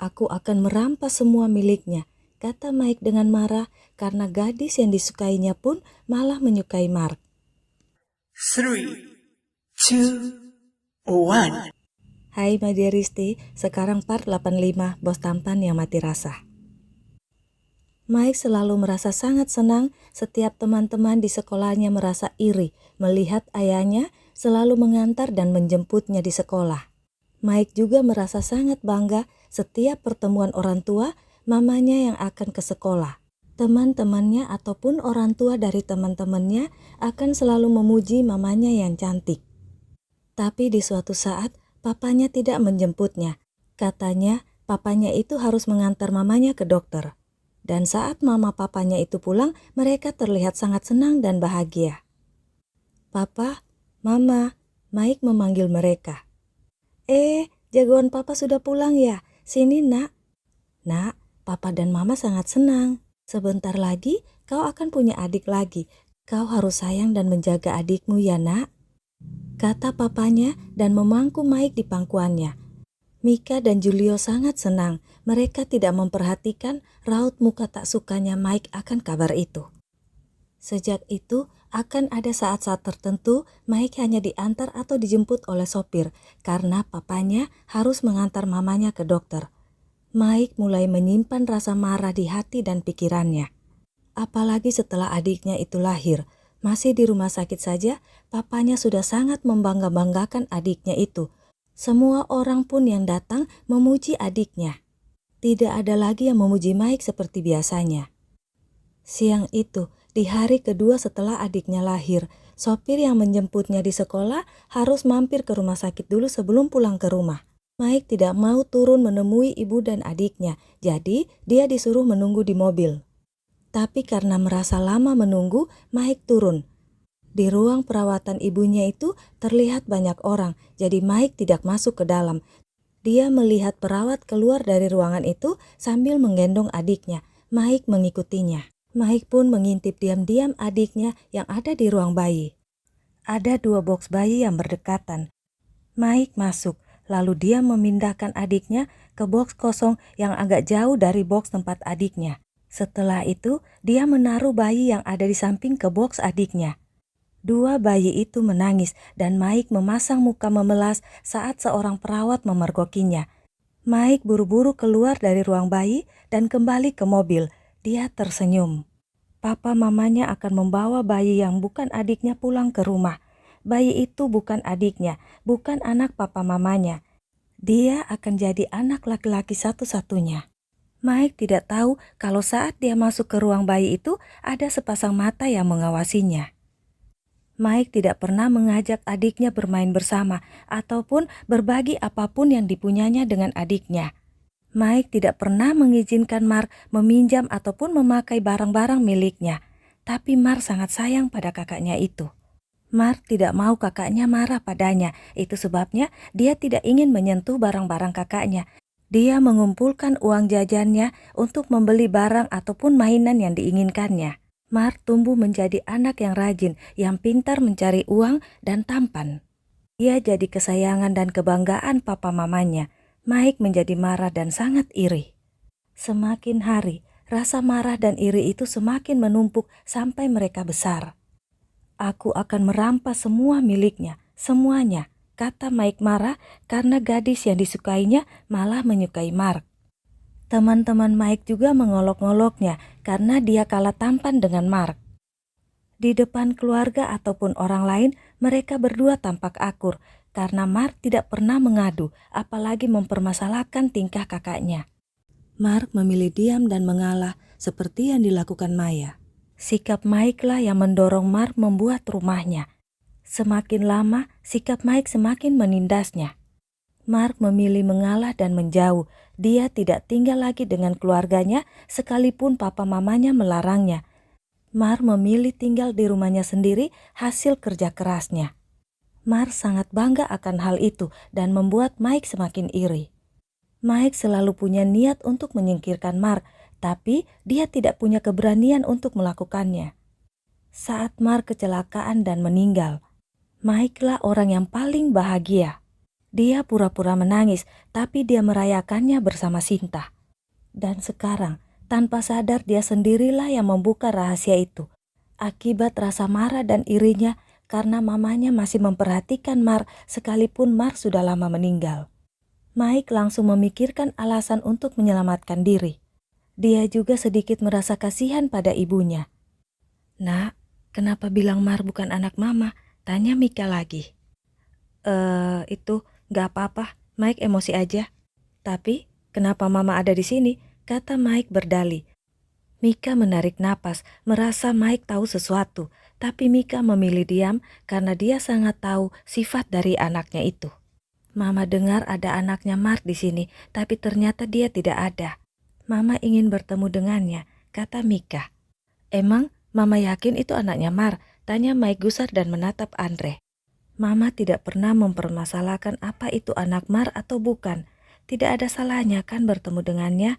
Aku akan merampas semua miliknya, kata Mike dengan marah karena gadis yang disukainya pun malah menyukai Mark. 3, 2, 1. Hai Madiaristi, sekarang part 85, bos tampan yang mati rasa. Mike selalu merasa sangat senang setiap teman-teman di sekolahnya merasa iri melihat ayahnya selalu mengantar dan menjemputnya di sekolah. Mike juga merasa sangat bangga setiap pertemuan orang tua mamanya yang akan ke sekolah. Teman-temannya ataupun orang tua dari teman-temannya akan selalu memuji mamanya yang cantik. Tapi di suatu saat papanya tidak menjemputnya. Katanya papanya itu harus mengantar mamanya ke dokter. Dan saat mama papanya itu pulang, mereka terlihat sangat senang dan bahagia. Papa, Mama, Mike memanggil mereka. Jagoan papa sudah pulang ya? Sini nak. Nak, papa dan mama sangat senang. Sebentar lagi kau akan punya adik lagi. Kau harus sayang dan menjaga adikmu ya nak, kata papanya dan memangku Mike di pangkuannya. Mika dan Julio sangat senang. Mereka tidak memperhatikan raut muka tak sukanya Mike akan kabar itu. Sejak itu, akan ada saat-saat tertentu Mike hanya diantar atau dijemput oleh sopir karena papanya harus mengantar mamanya ke dokter. Mike mulai menyimpan rasa marah di hati dan pikirannya. Apalagi setelah adiknya itu lahir, masih di rumah sakit saja, papanya sudah sangat membangga-banggakan adiknya itu. Semua orang pun yang datang memuji adiknya. Tidak ada lagi yang memuji Mike seperti biasanya. Siang itu, di hari kedua setelah adiknya lahir, sopir yang menjemputnya di sekolah harus mampir ke rumah sakit dulu sebelum pulang ke rumah. Mike tidak mau turun menemui ibu dan adiknya, jadi dia disuruh menunggu di mobil. Tapi karena merasa lama menunggu, Mike turun. Di ruang perawatan ibunya itu terlihat banyak orang, jadi Mike tidak masuk ke dalam. Dia melihat perawat keluar dari ruangan itu sambil menggendong adiknya. Mike mengikutinya. Mike pun mengintip diam-diam adiknya yang ada di ruang bayi. Ada 2 boks bayi yang berdekatan. Mike masuk, lalu dia memindahkan adiknya ke boks kosong yang agak jauh dari boks tempat adiknya. Setelah itu, dia menaruh bayi yang ada di samping ke boks adiknya. 2 bayi itu menangis dan Mike memasang muka memelas saat seorang perawat memergokinya. Mike buru-buru keluar dari ruang bayi dan kembali ke mobil. Dia tersenyum. Papa mamanya akan membawa bayi yang bukan adiknya pulang ke rumah. Bayi itu bukan adiknya, bukan anak papa mamanya. Dia akan jadi anak laki-laki satu-satunya. Mike tidak tahu kalau saat dia masuk ke ruang bayi itu ada sepasang mata yang mengawasinya. Mike tidak pernah mengajak adiknya bermain bersama ataupun berbagi apapun yang dipunyanya dengan adiknya. Mike tidak pernah mengizinkan Mark meminjam ataupun memakai barang-barang miliknya. Tapi Mark sangat sayang pada kakaknya itu. Mark tidak mau kakaknya marah padanya. Itu sebabnya dia tidak ingin menyentuh barang-barang kakaknya. Dia mengumpulkan uang jajannya untuk membeli barang ataupun mainan yang diinginkannya. Mark tumbuh menjadi anak yang rajin, yang pintar mencari uang dan tampan. Dia jadi kesayangan dan kebanggaan papa mamanya. Mike menjadi marah dan sangat iri. Semakin hari, rasa marah dan iri itu semakin menumpuk sampai mereka besar. Aku akan merampas semua miliknya, semuanya, kata Mike marah karena gadis yang disukainya malah menyukai Mark. Teman-teman Mike juga mengolok-ngoloknya karena dia kalah tampan dengan Mark. Di depan keluarga ataupun orang lain, mereka berdua tampak akur karena Mark tidak pernah mengadu, apalagi mempermasalahkan tingkah kakaknya. Mark memilih diam dan mengalah seperti yang dilakukan Maya. Sikap Mike lah yang mendorong Mark membuat rumahnya. Semakin lama, sikap Mike semakin menindasnya. Mark memilih mengalah dan menjauh. Dia tidak tinggal lagi dengan keluarganya sekalipun papa mamanya melarangnya. Mark memilih tinggal di rumahnya sendiri hasil kerja kerasnya. Mark sangat bangga akan hal itu dan membuat Mike semakin iri. Mike selalu punya niat untuk menyingkirkan Mark, tapi dia tidak punya keberanian untuk melakukannya. Saat Mark kecelakaan dan meninggal, Mike lah orang yang paling bahagia. Dia pura-pura menangis, tapi dia merayakannya bersama Sinta. Dan sekarang, tanpa sadar dia sendirilah yang membuka rahasia itu. Akibat rasa marah dan irinya karena mamanya masih memperhatikan Mark sekalipun Mark sudah lama meninggal. Mike langsung memikirkan alasan untuk menyelamatkan diri. Dia juga sedikit merasa kasihan pada ibunya. "Nak, kenapa bilang Mark bukan anak mama?" tanya Mika lagi. Itu gak apa-apa, Mike emosi aja." "Tapi kenapa mama ada di sini?" kata Mike berdalih. Mika menarik napas, merasa Mike tahu sesuatu, tapi Mika memilih diam karena dia sangat tahu sifat dari anaknya itu. "Mama dengar ada anaknya Mark di sini, tapi ternyata dia tidak ada. Mama ingin bertemu dengannya," kata Mika. "Emang Mama yakin itu anaknya Mark?" tanya Mike gusar dan menatap Andre. "Mama tidak pernah mempermasalahkan apa itu anak Mark atau bukan. Tidak ada salahnya kan bertemu dengannya."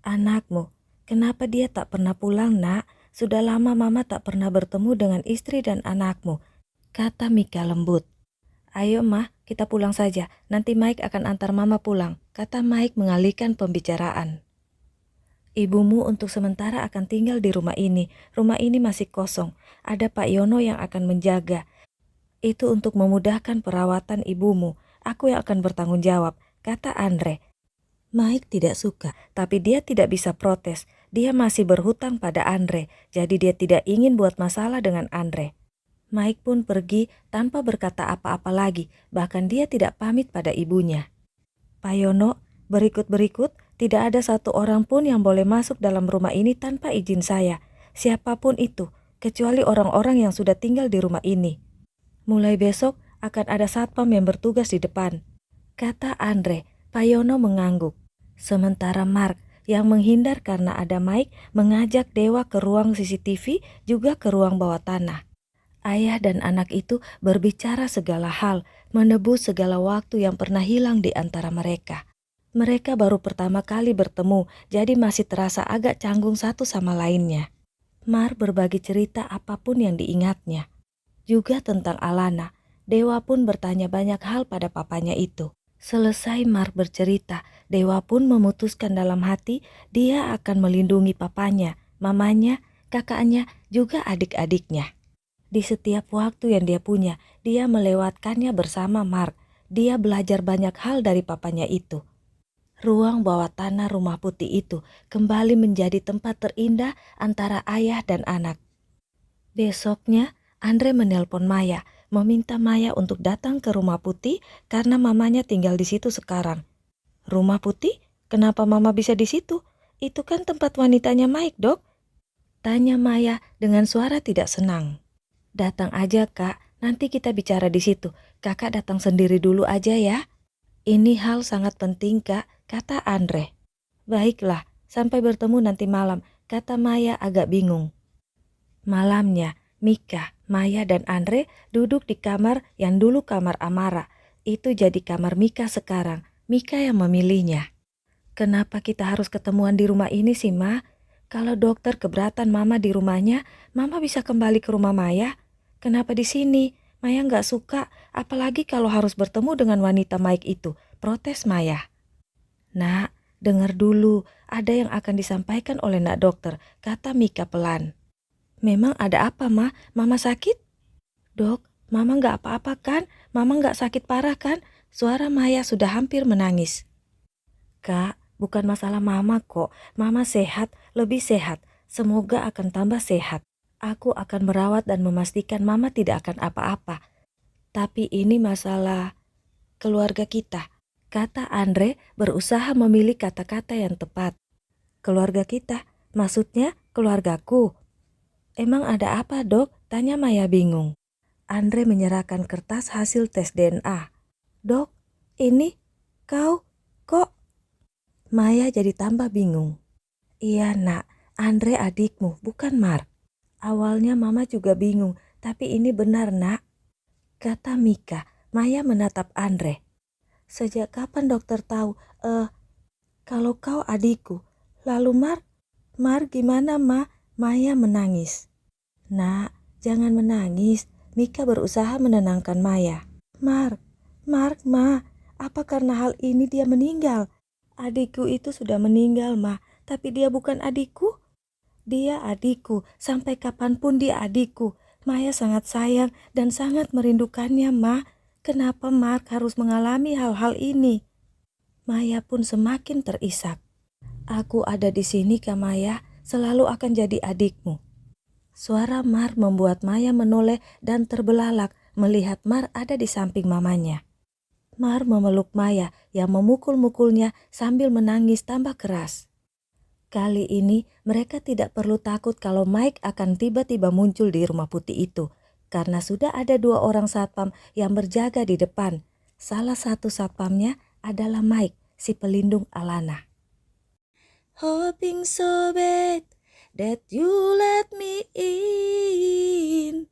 "Anakmu, kenapa dia tak pernah pulang, Nak? Sudah lama Mama tak pernah bertemu dengan istri dan anakmu," kata Mika lembut. "Ayo Mah, kita pulang saja. Nanti Mike akan antar Mama pulang," kata Mike mengalihkan pembicaraan. "Ibumu untuk sementara akan tinggal di rumah ini. Rumah ini masih kosong. Ada Pak Yono yang akan menjaga. Itu untuk memudahkan perawatan ibumu. Aku yang akan bertanggung jawab," kata Andre. Mike tidak suka, tapi dia tidak bisa protes. Dia masih berhutang pada Andre, jadi dia tidak ingin buat masalah dengan Andre. Mike pun pergi tanpa berkata apa-apa lagi, bahkan dia tidak pamit pada ibunya. "Pak Yono, berikut-berikut tidak ada satu orang pun yang boleh masuk dalam rumah ini tanpa izin saya. Siapapun itu, kecuali orang-orang yang sudah tinggal di rumah ini. Mulai besok akan ada satpam yang bertugas di depan," kata Andre. Pak Yono mengangguk. Sementara Mark yang menghindar karena ada Mike mengajak Dewa ke ruang CCTV juga ke ruang bawah tanah. Ayah dan anak itu berbicara segala hal, menebus segala waktu yang pernah hilang di antara mereka. Mereka baru pertama kali bertemu, jadi masih terasa agak canggung satu sama lainnya. Mark berbagi cerita apapun yang diingatnya. Juga tentang Alana, Dewa pun bertanya banyak hal pada papanya itu. Selesai Mark bercerita, Dewa pun memutuskan dalam hati dia akan melindungi papanya, mamanya, kakaknya, juga adik-adiknya. Di setiap waktu yang dia punya, dia melewatkannya bersama Mark. Dia belajar banyak hal dari papanya itu. Ruang bawah tanah Rumah Putih itu kembali menjadi tempat terindah antara ayah dan anak. Besoknya, Andre menelpon Maya, meminta Maya untuk datang ke Rumah Putih karena mamanya tinggal di situ sekarang. "Rumah Putih? Kenapa Mama bisa di situ? Itu kan tempat wanitanya Mike, Dok," tanya Maya dengan suara tidak senang. "Datang aja, Kak. Nanti kita bicara di situ. Kakak datang sendiri dulu aja ya." "Ini hal sangat penting, Kak," kata Andre. "Baiklah, sampai bertemu nanti malam," kata Maya agak bingung. Malamnya, Mika, Maya, dan Andre duduk di kamar yang dulu kamar Amara. Itu jadi kamar Mika sekarang. Mika yang memilihnya. "Kenapa kita harus ketemuan di rumah ini sih, Ma? Kalau dokter keberatan Mama di rumahnya, Mama bisa kembali ke rumah Maya. Kenapa di sini? Maya nggak suka, apalagi kalau harus bertemu dengan wanita Mike itu," protes Maya. "Nak, dengar dulu, ada yang akan disampaikan oleh Nak Dokter," kata Mika pelan. "Memang ada apa, Ma? Mama sakit?" "Dok, Mama nggak apa-apa kan? Mama nggak sakit parah kan?" Suara Maya sudah hampir menangis. "Kak, bukan masalah Mama kok. Mama sehat, lebih sehat. Semoga akan tambah sehat. Aku akan merawat dan memastikan Mama tidak akan apa-apa. Tapi ini masalah keluarga kita," kata Andre berusaha memilih kata-kata yang tepat. "Keluarga kita? Maksudnya keluargaku?" "Emang ada apa, Dok?" tanya Maya bingung. Andre menyerahkan kertas hasil tes DNA. "Dok, ini kok?" Maya jadi tambah bingung. "Iya, Nak, Andre adikmu, bukan Mark." "Awalnya Mama juga bingung, tapi ini benar, Nak," kata Mika. Maya menatap Andre. "Sejak kapan dokter tahu kalau kau adikku? Lalu Mark gimana, Ma?" Maya menangis. "Nak, jangan menangis." Mika berusaha menenangkan Maya. Mark, Ma, apa karena hal ini dia meninggal? Adikku itu sudah meninggal, Ma, tapi dia bukan adikku. Dia adikku, sampai kapanpun dia adikku. Maya sangat sayang dan sangat merindukannya, Ma. Kenapa Mark harus mengalami hal-hal ini? Maya pun semakin terisak. Aku ada di sini, Kak Maya, selalu akan jadi adikmu. Suara Mar membuat Maya menoleh dan terbelalak melihat Mar ada di samping mamanya. Mar memeluk Maya yang memukul-mukulnya sambil menangis tambah keras. Kali ini mereka tidak perlu takut kalau Mike akan tiba-tiba muncul di rumah putih itu, karena sudah ada 2 orang satpam yang berjaga di depan. Salah satu satpamnya adalah Mike, si pelindung Alana. Hoping so bad that you let me in.